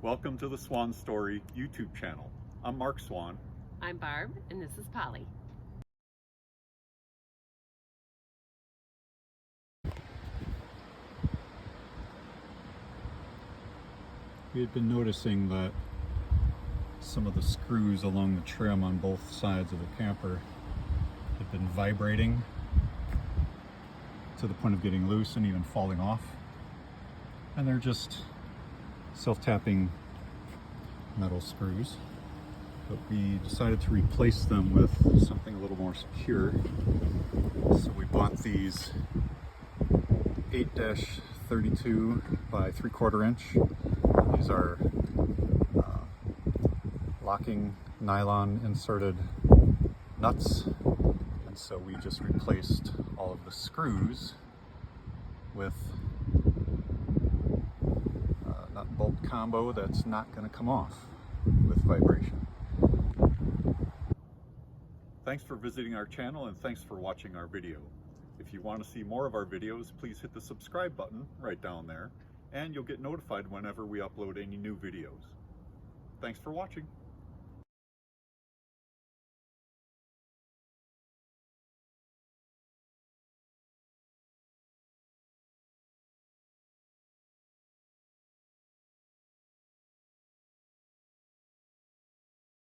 Welcome to the Swan Story YouTube channel. I'm Mark Swan. I'm Barb, and this is Polly. We had been noticing that some of the screws along the trim on both sides of the camper had been vibrating to the point of getting loose and even falling off. And they're just self-tapping metal screws. But we decided to replace them with something a little more secure. So we bought these 8-32 by 3/4 inch. These are locking nylon inserted nuts. And so we just replaced all of the screws with a nut-bolt combo that's not going to come off with vibration. Thanks for visiting our channel and thanks for watching our video. If you want to see more of our videos, please hit the subscribe button right down there, and you'll get notified whenever we upload any new videos. Thanks for watching.